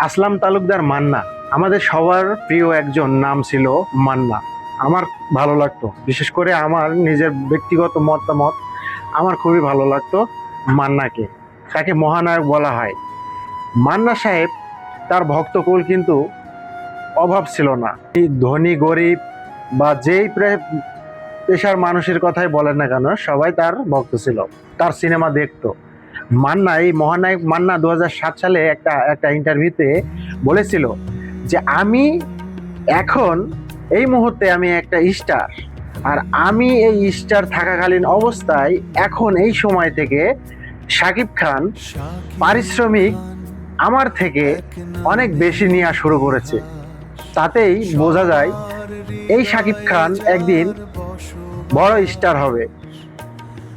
আসলাম তালুকদার মান্না আমাদের সবার প্রিয় একজন নাম ছিল মান্না। আমার ভালো লাগতো, বিশেষ করে আমার নিজের ব্যক্তিগত মতামত, আমার খুবই ভালো লাগতো মান্নাকে। তাকে মহানায়ক বলা হয়। মান্না সাহেব তার ভক্তকুল কিন্তু অভাব ছিল না। এই ধনী গরিব বা যেই পেশার মানুষের কথাই বলেন না কেন, সবাই তার ভক্ত ছিল, তার সিনেমা দেখতো। মান্না, এই মহানায়ক মান্না 2007 সালে একটা ইন্টারভিউতে বলেছিল যে আমি এখন এই মুহূর্তে আমি একটা স্টার, আর আমি এই স্টার থাকাকালীন অবস্থায় এখন এই সময় থেকে শাকিব খান পারিশ্রমিক আমার থেকে অনেক বেশি নেওয়া শুরু করেছে। তাতেই বোঝা যায় এই শাকিব খান একদিন বড় স্টার হবে।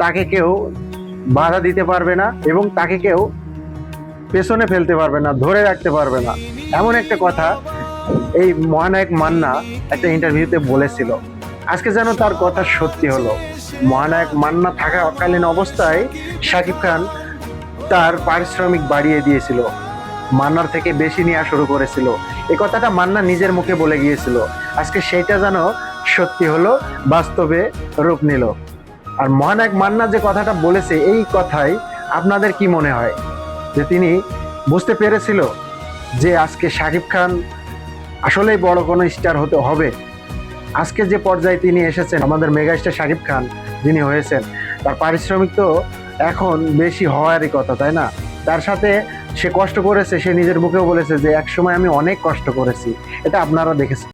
তাকে কেউ বাধা দিতে পারবে না এবং তাকে কেউ পেছনে ফেলতে পারবে না, ধরে রাখতে পারবে না। এমন একটা কথা এই মহানায়ক মান্না একটা ইন্টারভিউতে বলেছিল। আজকে যেন তার কথা সত্যি হলো। মহানায়ক মান্না থাকাকালীন অবস্থায় শাকিব খান তার পারিশ্রমিক বাড়িয়ে দিয়েছিল, মান্নার থেকে বেশি নেওয়া শুরু করেছিল। এই কথাটা মান্না নিজের মুখে বলে গিয়েছিল। আজকে সেইটা যেন সত্যি হলো, বাস্তবে রূপ নিল। আর মহানায়ক মান্না যে কথাটা বলেছে, এই কথাই আপনাদের কি মনে হয় যে তিনি বুঝতে পেরেছিল যে আজকে শাকিব খান আসলেই বড় কোনো স্টার হতে হবে? আজকে যে পর্যায়ে তিনি এসেছেন, আমাদের মেগা স্টার শাকিব খান যিনি হয়েছেন, তার পারিশ্রমিক তো এখন বেশি হওয়ারই কথা, তাই না? তার সাথে সে কষ্ট করেছে, সে নিজের মুখেও বলেছে যে একসময় আমি অনেক কষ্ট করেছি। এটা আপনারা দেখেছেন।